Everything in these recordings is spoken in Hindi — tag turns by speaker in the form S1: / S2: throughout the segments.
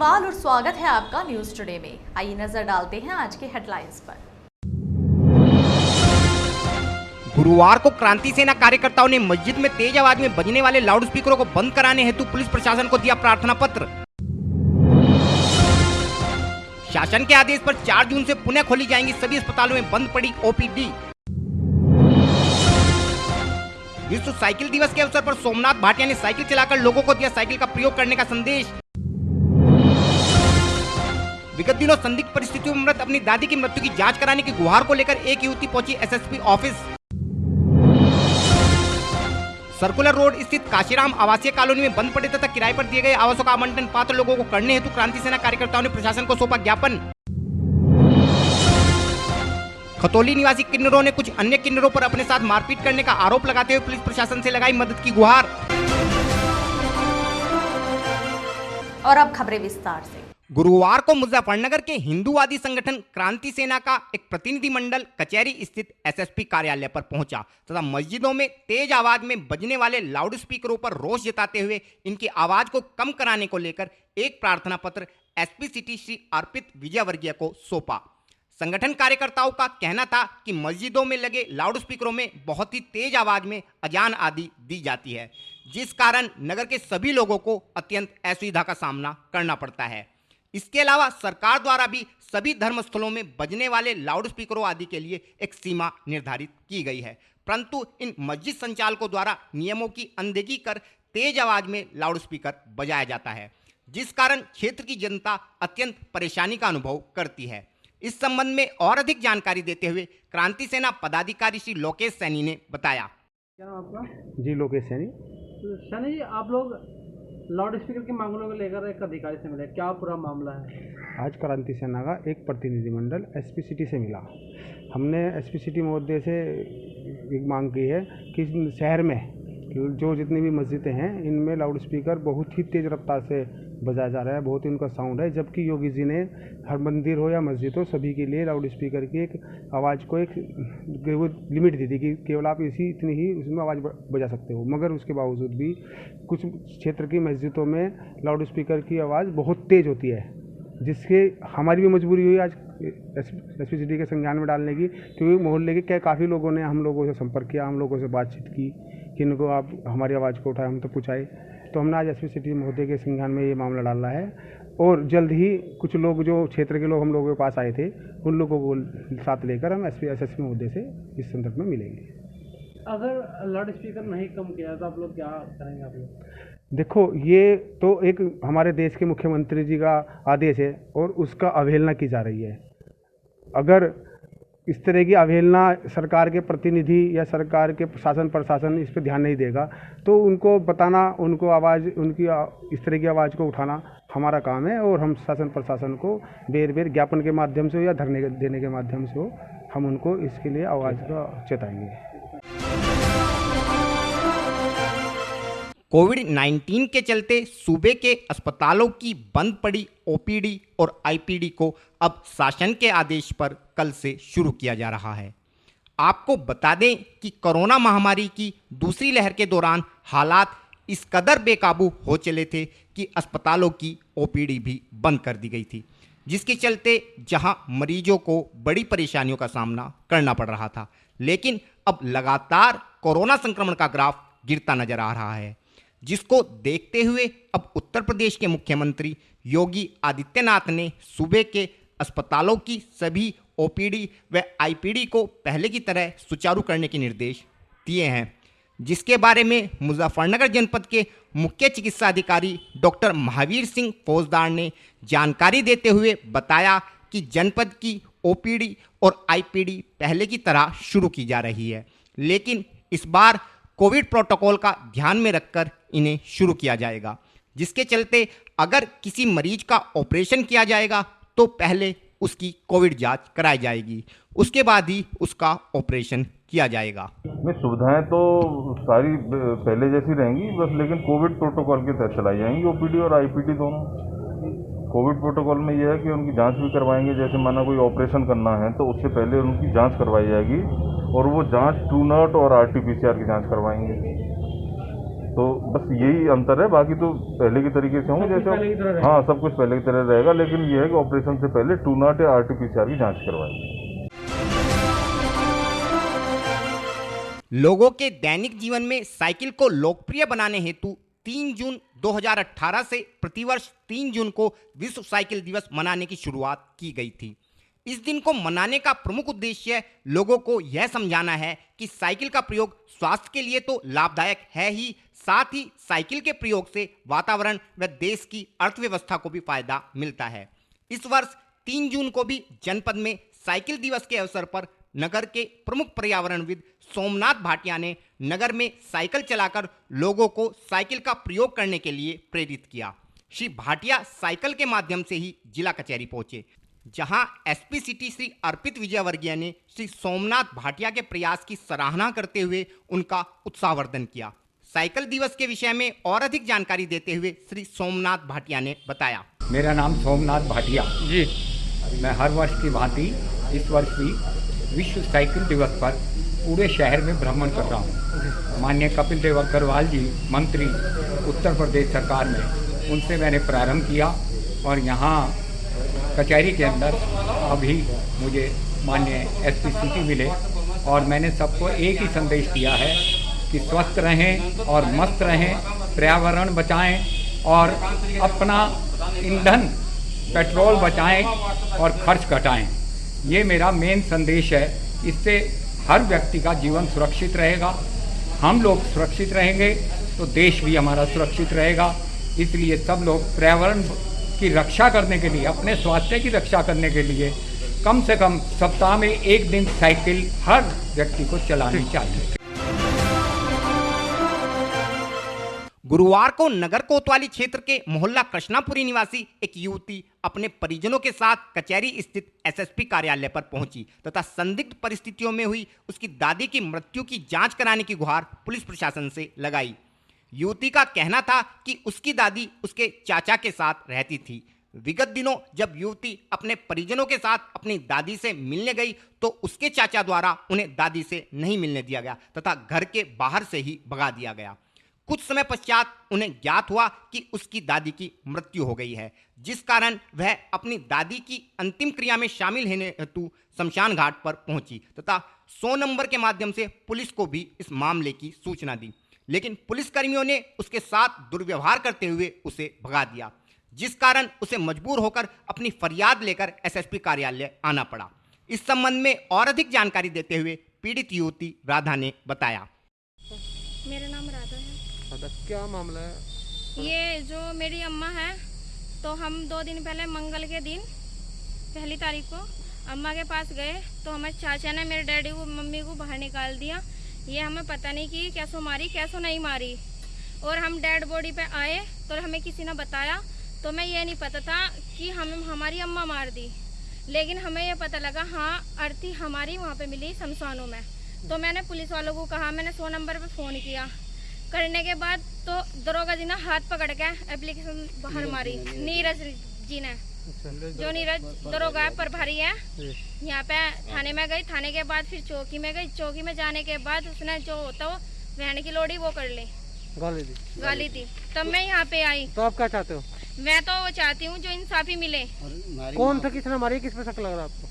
S1: अग्रवाल और स्वागत है आपका न्यूज टुडे में। आइए नजर डालते हैं आज के हेडलाइंस पर।
S2: गुरुवार को क्रांति सेना कार्यकर्ताओं ने मस्जिद में तेज आवाज में बजने वाले लाउड स्पीकरों को बंद कराने हेतु पुलिस प्रशासन को दिया प्रार्थना पत्र। शासन के आदेश पर 4 जून से पुनः खोली जाएंगी सभी अस्पतालों में बंद पड़ी ओपीडी। विश्व साइकिल दिवस के अवसर पर सोमनाथ भाटिया ने साइकिल चलाकर लोगों को दिया साइकिल का प्रयोग करने का संदेश। विगत दिनों संदिग्ध परिस्थितियों में मृत अपनी दादी की मृत्यु की जांच कराने की गुहार को लेकर एक युवती पहुंची एसएसपी ऑफिस। सर्कुलर रोड स्थित काशीराम आवासीय कॉलोनी में बंद पड़े तथा किराए पर दिए गए आवासों का आवंटन पात्र लोगों को करने हेतु क्रांति सेना कार्यकर्ताओं ने प्रशासन को सौंपा ज्ञापन। खतौली निवासी किन्नरों ने कुछ अन्य किन्नरों पर अपने साथ मारपीट करने का आरोप लगाते हुए पुलिस प्रशासन से लगाई मदद की गुहार।
S1: और अब खबरें विस्तार से।
S2: गुरुवार को मुजफ्फरनगर के हिंदूवादी संगठन क्रांति सेना का एक प्रतिनिधिमंडल कचहरी स्थित एसएसपी कार्यालय पर पहुंचा तथा मस्जिदों में तेज आवाज में बजने वाले लाउड स्पीकरों पर रोष जताते हुए इनकी आवाज को कम कराने को लेकर एक प्रार्थना पत्र एसपी सिटी श्री अर्पित विजयवर्गीय को सौंपा। संगठन कार्यकर्ताओं का कहना था कि मस्जिदों में लगे लाउड स्पीकरों में बहुत ही तेज आवाज में अजान आदि दी जाती है, जिस कारण नगर के सभी लोगों को अत्यंत असुविधा का सामना करना पड़ता है। इसके अलावा सरकार द्वारा भी सभी धर्मस्थलों में बजने वाले लाउड स्पीकरों आदि के लिए एक सीमा निर्धारित की गई है, परंतु इन मस्जिद संचालकों द्वारा नियमों की अनदेखी कर तेज आवाज में लाउड स्पीकर बजाया जाता है, जिस कारण क्षेत्र की जनता अत्यंत परेशानी का अनुभव करती है। इस संबंध में और अधिक जानकारी देते हुए क्रांति सेना पदाधिकारी श्री लोकेश सैनी ने बताया।
S3: क्या नाम आपका?
S4: जी लोकेश सैनी।
S3: तो सैनी जी, आप लोग लाउड स्पीकर की मांगों को लेकर एक अधिकारी से मिले, क्या पूरा मामला है?
S4: आज क्रांति सेना का एक प्रतिनिधिमंडल एसपी सिटी से मिला। हमने एसपी सिटी महोदय से एक मांग की है कि शहर में जो जितनी भी मस्जिदें हैं इनमें लाउड स्पीकर बहुत ही तेज़ रफ्तार से बजाया जा रहा है, बहुत ही उनका साउंड है, जबकि योगी जी ने हर मंदिर हो या मस्जिद हो सभी के लिए लाउड स्पीकर की एक आवाज़ को एक लिमिट दी थी कि केवल आप इतनी ही उसमें आवाज़ बजा सकते हो। मगर उसके बावजूद भी कुछ क्षेत्र की मस्जिदों में लाउड स्पीकर की आवाज़ बहुत तेज़ होती है, जिसके हमारी भी मजबूरी हुई आज एसपी सिटी के संज्ञान में डालने की, क्योंकि मोहल्ले के काफ़ी लोगों ने हम लोगों से संपर्क किया, हम लोगों से बातचीत की कि इनको आप हमारी आवाज़ को उठाए, हम तो पूछाए। तो हमने आज एसपी सिटी महोदय के संज्ञान में ये मामला डाला है और जल्द ही कुछ लोग जो क्षेत्र के लोग हम लोगों के पास आए थे उन लोगों को साथ लेकर हम एसएसपी महोदय से इस संदर्भ में मिलेंगे।
S3: अगर लाउड स्पीकर नहीं कम किया तो आप लोग क्या करेंगे? आप लोग
S4: देखो, ये तो एक हमारे देश के मुख्यमंत्री जी का आदेश है और उसका अवहेलना की जा रही है। अगर इस तरह की अवहेलना सरकार के प्रतिनिधि या सरकार के शासन प्रशासन इस पर ध्यान नहीं देगा तो उनको बताना, उनको आवाज़ उनकी इस तरह की आवाज़ को उठाना हमारा काम है और हम शासन प्रशासन को बेर बेर ज्ञापन के माध्यम से हो या धरने देने के माध्यम से हो हम उनको इसके लिए आवाज़ का चेताएंगे।
S2: कोविड-19 के चलते सूबे के अस्पतालों की बंद पड़ी ओपीडी और आईपीडी को अब शासन के आदेश पर कल से शुरू किया जा रहा है। आपको बता दें कि कोरोना महामारी की दूसरी लहर के दौरान हालात इस कदर बेकाबू हो चले थे कि अस्पतालों की ओपीडी भी बंद कर दी गई थी, जिसके चलते जहां मरीजों को बड़ी परेशानियों का सामना करना पड़ रहा था, लेकिन अब लगातार कोरोना संक्रमण का ग्राफ गिरता नजर आ रहा है, जिसको देखते हुए अब उत्तर प्रदेश के मुख्यमंत्री योगी आदित्यनाथ ने सूबे के अस्पतालों की सभी ओपीडी व आईपीडी को पहले की तरह सुचारू करने के निर्देश दिए हैं, जिसके बारे में मुजफ्फरनगर जनपद के मुख्य चिकित्सा अधिकारी डॉक्टर महावीर सिंह फौजदार ने जानकारी देते हुए बताया कि जनपद की ओपीडी और आईपीडी पहले की तरह शुरू की जा रही है, लेकिन इस बार कोविड प्रोटोकॉल का ध्यान में रखकर इन्हें शुरू किया जाएगा, जिसके चलते अगर किसी मरीज का ऑपरेशन किया जाएगा तो पहले उसकी कोविड जांच कराई जाएगी, उसके बाद ही उसका ऑपरेशन किया जाएगा।
S5: में सुविधाएं तो सारी पहले जैसी रहेंगी बस, लेकिन कोविड प्रोटोकॉल के तहत चलाई जाएंगी ओपीडी और आईपीडी दोनों। कोविड प्रोटोकॉल में यह है कि उनकी जांच भी करवाएंगे, जैसे माना कोई ऑपरेशन करना है तो उससे पहले उनकी जांच करवाई जाएगी और वो जांच ट्रू नॉट और आरटीपीसीआर की जांच करवाएंगे। तो बस यही अंतर है, बाकी तो पहले की तरीके से होंगे
S3: सब कुछ पहले की तरह
S5: जैसे।
S3: रहेगा।
S5: हाँ, सब कुछ पहले की तरह रहेगा, लेकिन ये है कि ऑपरेशन से पहले ट्रू नॉट या RT-PCR की जांच करवाएंगे।
S2: लोगों के दैनिक जीवन में साइकिल को लोकप्रिय बनाने हेतु 3 जून 2018 से प्रतिवर्ष 3 जून को विश्व साइकिल दिवस मनाने की शुरुआत की गई थी। इस दिन को मनाने का प्रमुख उद्देश्य लोगों को यह समझाना है कि साइकिल का प्रयोग स्वास्थ्य के लिए तो लाभदायक है ही, साथ ही साइकिल के प्रयोग से वातावरण व देश की अर्थव्यवस्था को भी फायदा मिलता है। इस वर्ष 3 जून को भी जनपद में साइकिल दिवस के अवसर पर नगर के प्रमुख पर्यावरणविद सोमनाथ भाटिया ने नगर में साइकिल चलाकर लोगों को साइकिल का प्रयोग करने के लिए प्रेरित किया। श्री भाटिया साइकिल के माध्यम से ही जिला कचहरी पहुंचे, जहां एसपी सिटी श्री अर्पित विजयवर्गीय ने श्री सोमनाथ भाटिया के प्रयास की सराहना करते हुए उनका उत्साहवर्धन किया। साइकिल दिवस के विषय में और अधिक जानकारी देते हुए श्री सोमनाथ भाटिया ने बताया।
S6: मेरा नाम सोमनाथ भाटिया
S3: जी।
S6: मैं हर वर्ष की भांति इस वर्ष भी विश्व साइकिल दिवस पर पूरे शहर में भ्रमण कर रहा हूँ। माननीय कपिल देव अग्रवाल जी मंत्री उत्तर प्रदेश सरकार में, उनसे मैंने प्रारंभ किया और यहाँ कचहरी के अंदर अभी मुझे माननीय एसपी सिटी मिले और मैंने सबको एक ही संदेश दिया है कि स्वस्थ रहें और मस्त रहें, पर्यावरण बचाएं और अपना ईंधन पेट्रोल बचाएं और खर्च घटाएं। ये मेरा मेन संदेश है। इससे हर व्यक्ति का जीवन सुरक्षित रहेगा, हम लोग सुरक्षित रहेंगे तो देश भी हमारा सुरक्षित रहेगा। इसलिए सब लोग पर्यावरण की रक्षा करने के लिए, अपने स्वास्थ्य की रक्षा करने के लिए कम से कम सप्ताह में 1 दिन साइकिल हर व्यक्ति को चलानी चाहिए।
S2: गुरुवार को नगर कोतवाली क्षेत्र के मोहल्ला कृष्णापुरी निवासी एक युवती अपने परिजनों के साथ कचहरी स्थित एसएसपी कार्यालय पर पहुंची तथा संदिग्ध परिस्थितियों में हुई उसकी दादी की मृत्यु की जांच कराने की गुहार पुलिस प्रशासन से लगाई। युवती का कहना था कि उसकी दादी उसके चाचा के साथ रहती थी। विगत दिनों जब युवती अपने परिजनों के साथ अपनी दादी से मिलने गई तो उसके चाचा द्वारा उन्हें दादी से नहीं मिलने दिया गया तथा घर के बाहर से ही भगा दिया गया। कुछ समय पश्चात उन्हें ज्ञात हुआ कि उसकी दादी की मृत्यु हो गई है, जिस कारण वह अपनी दादी की अंतिम क्रिया में शामिल होने हेतु शमशान घाट पर पहुंची तथा 100 नंबर के माध्यम से पुलिस को भी इस मामले की सूचना दी, लेकिन पुलिसकर्मियों ने उसके साथ दुर्व्यवहार करते हुए उसे भगा दिया, जिस कारण उसे मजबूर होकर अपनी फरियाद लेकर एसएसपी कार्यालय आना पड़ा। इस संबंध में और अधिक जानकारी देते हुए पीड़ित युवती राधा ने बताया।
S7: मेरा नाम राधा है।
S3: क्या मामला है?
S7: ये जो मेरी अम्मा है, तो हम 2 दिन पहले मंगल के दिन 1 तारीख को अम्मा के पास गए तो हमारे चाचा ने मेरे डैडी को मम्मी को बाहर निकाल दिया। ये हमें पता नहीं कि कैसो मारी कैसो नहीं मारी, और हम डेड बॉडी पे आए तो हमें किसी ने बताया, तो मैं ये नहीं पता था कि हमारी अम्मा मार दी, लेकिन हमें ये पता लगा हाँ अर्थी हमारी वहाँ पे मिली शमशानों में। तो मैंने पुलिस वालों को कहा, मैंने 100 नंबर पे फ़ोन किया। करने के बाद तो दरोगा जी ने हाथ पकड़ के एप्लीकेशन बाहर मारी, नीरज जी ने, जो नीरज दरोगा प्रभारी है यहाँ पे। थाने में गई, थाने के बाद फिर चौकी में गई, चौकी में जाने के बाद उसने जो होता वो बहन की लोड़ी वो कर ली, गाली दी। तब मैं यहाँ पे आई।
S3: तो आप क्या चाहते हो?
S7: मैं तो वो चाहती हूँ जो इंसाफी मिले।
S3: कौन था, किसने मारी, किस पे शक लग रहा है आपको?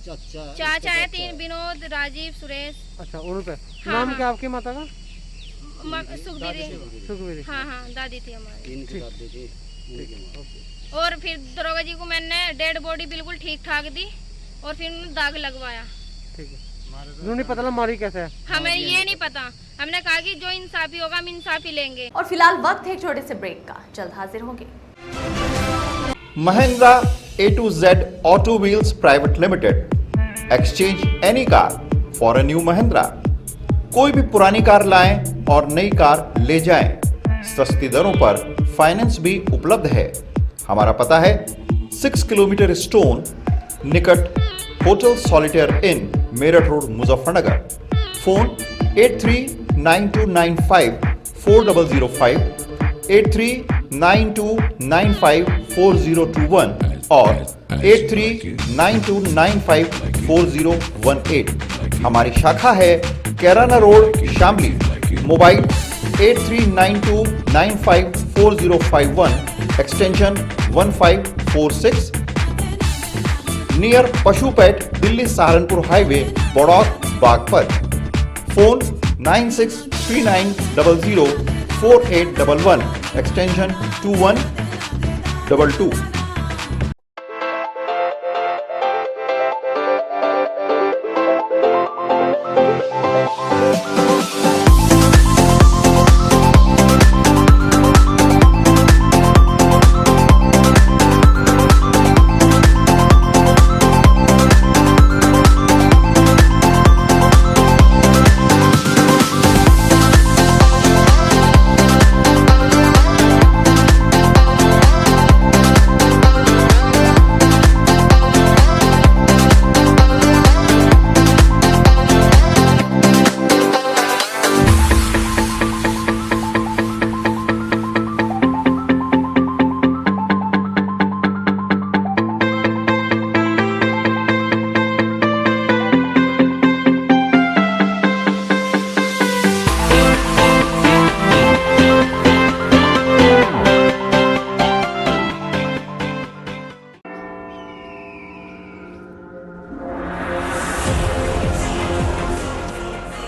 S7: चाचा है 3, विनोद, राजीव, सुरेश।
S3: अच्छा, उन पे
S7: हाँ,
S3: नाम
S7: हाँ।
S3: क्या आपकी माता का?
S7: सुखबीरी। हाँ हाँ, दादी थी हमारी। और फिर दरोगा जी को मैंने डेड बॉडी बिल्कुल ठीक ठाक दी और फिर उन्होंने दाग लगवाया।
S3: ठीक है, नहीं पता लगा मारी कैसे है?
S7: हमें ये नहीं पता, हमने कहा कि जो इंसाफी होगा हम इंसाफी लेंगे।
S1: और फिलहाल वक्त है एक छोटे से ब्रेक का, जल्द हाजिर होंगे।
S8: Mahindra A to Z Auto Wheels Private Limited. Exchange any car for a new Mahindra. कोई भी पुरानी कार लाएं और नई कार ले जाएं। सस्ती दरों पर फाइनेंस भी उपलब्ध है। हमारा पता है 6 किलोमीटर स्टोन निकट hotel Solitaire inn Meerut road Muzaffarnagar. Phone 8392954005, 8392954021 और 8392954018। हमारी शाखा है Kairana road Shamli. Mobile 8392954051 extension 1546 near पशुपेट Delhi Saharanpur highway Baraut Baghpat. Phone 9639004811 extension 2122।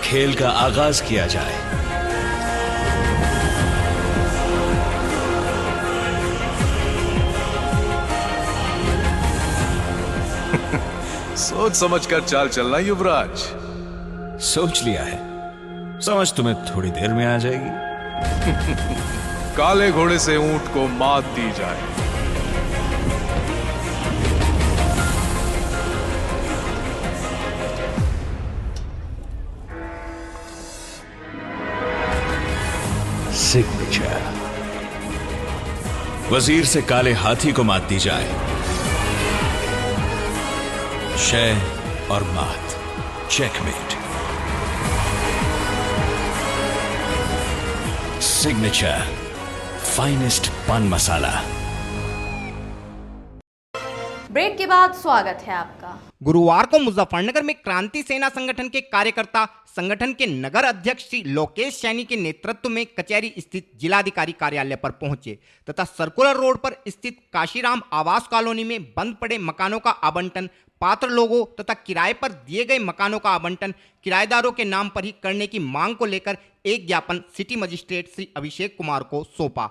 S9: खेल का आगाज किया जाए।
S10: सोच समझकर चाल चलना युवराज।
S9: सोच लिया है, समझ तुम्हें थोड़ी देर में आ जाएगी।
S10: काले घोड़े से ऊंट को मात दी जाए।
S9: सिग्नेचर। वजीर से काले हाथी को मात दी जाए। शय और मात, चेकमेट। सिग्नेचर फाइनेस्ट पान मसाला।
S1: ब्रेक के बाद स्वागत है आपका।
S2: गुरुवार को मुजफ्फरनगर में क्रांति सेना संगठन के कार्यकर्ता संगठन के नगर अध्यक्ष श्री लोकेश सैनी के नेतृत्व में कचहरी स्थित जिलाधिकारी कार्यालय पर पहुंचे तथा सर्कुलर रोड पर स्थित काशीराम आवास कॉलोनी में बंद पड़े मकानों का आवंटन पात्र लोगों तथा किराए पर दिए गए मकानों का आवंटन किराएदारों के नाम पर ही करने की मांग को लेकर एक ज्ञापन सिटी मजिस्ट्रेट श्री अभिषेक कुमार को सौंपा।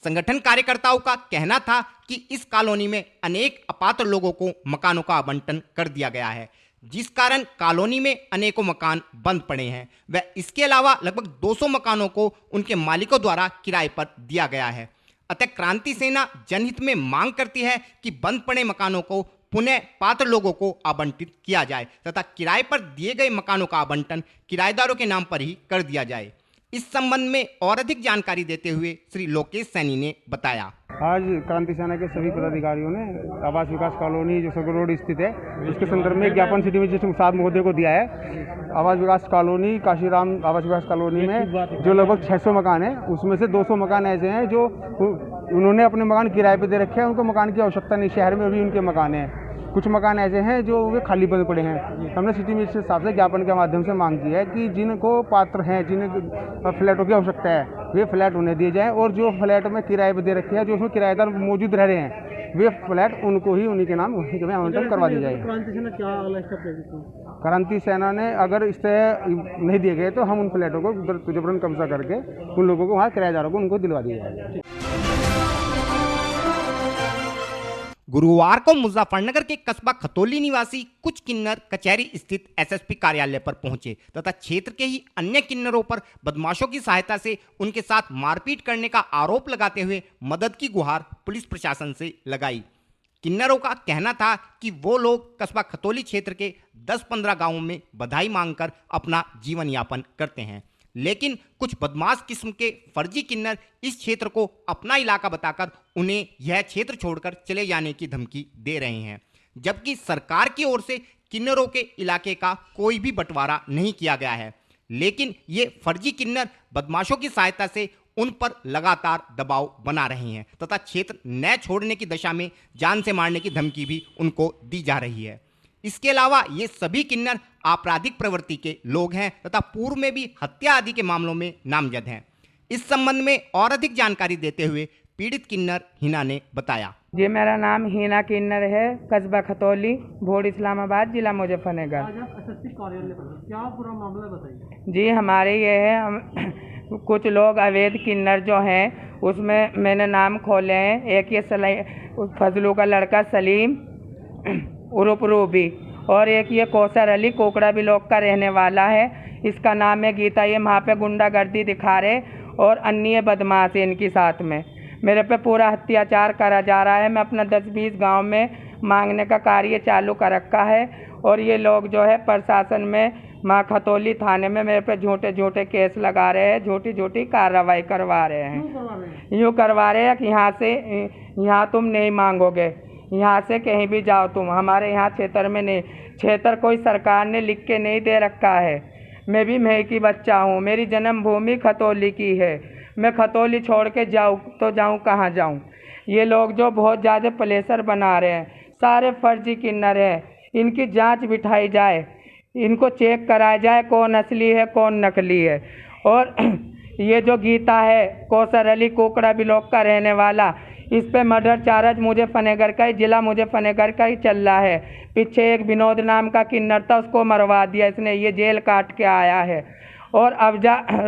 S2: संगठन कार्यकर्ताओं का कहना था कि इस कॉलोनी में अनेक अपात्र लोगों को मकानों का आवंटन कर दिया गया है, जिस कारण कॉलोनी में अनेकों मकान बंद पड़े हैं व इसके अलावा लगभग 200 मकानों को उनके मालिकों द्वारा किराए पर दिया गया है। अतः क्रांति सेना जनहित में मांग करती है कि बंद पड़े मकानों को पुनः पात्र लोगों को आवंटित किया जाए तथा किराए पर दिए गए मकानों का आवंटन किराएदारों के नाम पर ही कर दिया जाए। इस संबंध में और अधिक जानकारी देते हुए श्री लोकेश सैनी ने बताया।
S4: आज क्रांति सेना के सभी पदाधिकारियों ने आवास विकास कॉलोनी जो सर्कुलर रोड स्थित है उसके संदर्भ में ज्ञापन सिटी मजिस्ट्रेट साहब महोदय को दिया है। आवास विकास कॉलोनी काशीराम आवास विकास कॉलोनी में जो लगभग 600 मकान है उसमें से 200 मकान ऐसे हैं जो उन्होंने अपने मकान किराए पे दे रखे हैं, उनको मकान की आवश्यकता नहीं, शहर में भी उनके मकान हैं। कुछ मकान ऐसे हैं जो वे खाली बंद पड़े हैं। हमने सिटी मजिस्ट्रेट साहब से ज्ञापन के माध्यम से मांग की है कि जिनको पात्र हैं, जिन्हें फ्लैटों की आवश्यकता है, वे फ्लैट उन्हें दिए जाएं और जो फ्लैट में किराए पर दे रखे हैं, जो उसमें किराएदार मौजूद रह रहे हैं, वे फ्लैट उनको ही उन्हीं के नाम आवंटन करवा दिया जाएगा।
S3: क्रांति सेना क्या अगला स्टेप लेगी?
S4: क्रांति सेना ने अगर इस तरह नहीं दिए गए तो हम उन फ्लैटों को जबरन कब्जा करके उन लोगों को वहाँ किराएदारों को उनको दिलवा दिया जाएगा।
S2: गुरुवार को मुजफ्फरनगर के कस्बा खतौली निवासी कुछ किन्नर कचहरी स्थित एसएसपी कार्यालय पर पहुंचे तथा क्षेत्र के ही अन्य किन्नरों पर बदमाशों की सहायता से उनके साथ मारपीट करने का आरोप लगाते हुए मदद की गुहार पुलिस प्रशासन से लगाई। किन्नरों का कहना था कि वो लोग कस्बा खतौली क्षेत्र के 10-15 गांवों में बधाई मांगकर अपना जीवन यापन करते हैं, लेकिन कुछ बदमाश किस्म के फर्जी किन्नर इस क्षेत्र को अपना इलाका बताकर उन्हें यह क्षेत्र छोड़कर चले जाने की धमकी दे रहे हैं, जबकि सरकार की ओर से किन्नरों के इलाके का कोई भी बंटवारा नहीं किया गया है। लेकिन ये फर्जी किन्नर बदमाशों की सहायता से उन पर लगातार दबाव बना रहे हैं तथा क्षेत्र न छोड़ने की दशा में जान से मारने की धमकी भी उनको दी जा रही है। इसके अलावा ये सभी किन्नर आपराधिक प्रवृत्ति के लोग हैं तथा पूर्व में भी हत्या आदि के मामलों में नामजद हैं। इस संबंध में और अधिक जानकारी देते हुए पीड़ित किन्नर हिना ने बताया।
S11: जी, मेरा नाम हिना किन्नर है, कस्बा खतौली, भोड़ इस्लामाबाद, जिला मुजफ्फरनगर।
S3: आज आप एसएसपी कार्यालय पर हैं। क्या पूरा मामला बताइए।
S11: जी, हमारे ये है, हम कुछ लोग अवैध किन्नर जो हैं उसमें मैंने नाम खोले हैं। एक ये फजलू का लड़का सलीम उर्फ रूबी, और एक ये कौसर अली कोकड़ा ब्लॉक का रहने वाला है। इसका नाम है गीता। ये वहाँ पे गुंडागर्दी दिखा रहे और अन्य बदमाश है इनकी साथ में। मेरे पे पूरा अत्याचार करा जा रहा है। मैं अपना 10-20 गांव में मांगने का कार्य चालू कर रखा है और ये लोग जो है प्रशासन में माँ खतौली थाने में मेरे पे झूठे केस लगा रहे हैं, झूठी कार्रवाई करवा रहे हैं। यूँ करवा रहे हैं कि यहाँ तुम नहीं मांगोगे, यहाँ से कहीं भी जाओ तुम, हमारे यहाँ क्षेत्र में नहीं। क्षेत्र कोई सरकार ने लिख के नहीं दे रखा है। मैं भी मैं की बच्चा हूँ, मेरी जन्मभूमि खतौली की है। मैं खतौली छोड़ के जाऊँ तो जाऊँ कहाँ जाऊँ। ये लोग जो बहुत ज़्यादा प्लेसर बना रहे हैं, सारे फर्जी किन्नर हैं। इनकी जांच बिठाई जाए, इनको चेक कराया जाए कौन असली है कौन नकली है। और ये जो गीता है, कौसर अली कोकड़ा ब्लॉक का रहने वाला, इस पे मर्डर चार्ज मुजफ्फरनगर का ही, जिला मुजफ्फरनगर का ही चल रहा है। पीछे एक विनोद नाम का किन्नर था, उसको मरवा दिया इसने, ये जेल काट के आया है। और अब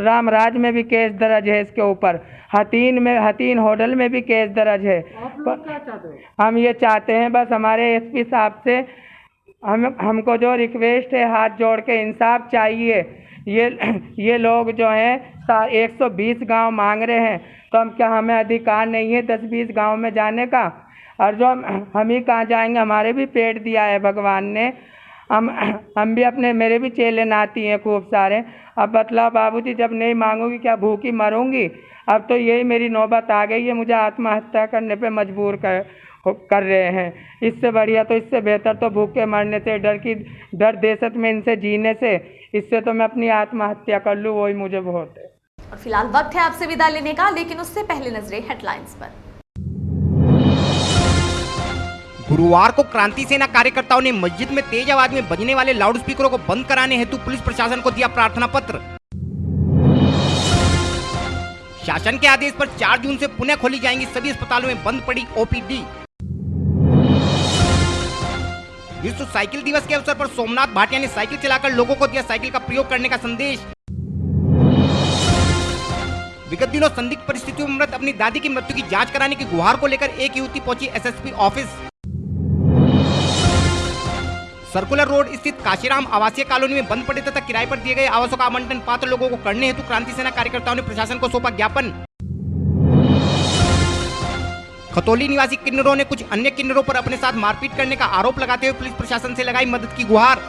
S11: रामराज में भी केस दर्ज है इसके ऊपर। हतीन होटल में भी केस दर्ज है।
S3: आप लोग क्या चाहते हो?
S11: हम ये चाहते हैं बस हमारे एसपी साहब से हमको जो रिक्वेस्ट है, हाथ जोड़ के इंसाफ चाहिए। ये लोग जो हैं 120 गांव मांग रहे हैं, तो हमें अधिकार नहीं है 10-20 गांव में जाने का। और जो हम ही कहाँ जाएंगे, हमारे भी पेट दिया है भगवान ने। हम भी अपने, मेरे भी चेले नाती हैं खूब सारे। अब बतलाओ बाबूजी, जब नहीं मांगूंगी क्या भूखी मरूंगी? अब तो यही मेरी नौबत आ गई है, मुझे आत्महत्या करने पे मजबूर कर रहे हैं। इससे बढ़िया तो, इससे बेहतर तो भूखे मरने से, डर दहशत में इनसे जीने से, इससे तो मैं अपनी आत्महत्या कर लूँ, वही मुझे बहुत है।
S1: और फिलहाल वक्त है आपसे विदा लेने का, लेकिन उससे पहले नजरें हेडलाइंस पर।
S2: गुरुवार को क्रांति सेना कार्यकर्ताओं ने मस्जिद में तेज आवाज में बजने वाले लाउडस्पीकरों को बंद कराने हेतु पुलिस प्रशासन को दिया प्रार्थना पत्र। शासन के आदेश पर 4 जून से पुनः खोली जाएंगी सभी अस्पतालों में बंद पड़ी ओपीडी। विश्व साइकिल दिवस के अवसर पर सोमनाथ भाटिया ने साइकिल चलाकर लोगों को दिया साइकिल का प्रयोग करने का संदेश। विगत दिनों संदिग्ध परिस्थितियों में मृत अपनी दादी की मृत्यु की जांच कराने की गुहार को लेकर एक युवती पहुंची एसएसपी ऑफिस। सर्कुलर रोड स्थित काशीराम आवासीय कॉलोनी में बंद पड़े तथा किराए पर दिए गए आवासों का आवंटन पात्र लोगों को करने हेतु क्रांति सेना कार्यकर्ताओं ने प्रशासन को सौंपा ज्ञापन। खतौली निवासी किन्नरों ने कुछ अन्य किन्नरों पर अपने साथ मारपीट करने का आरोप लगाते हुए पुलिस प्रशासन से लगाई मदद की गुहार।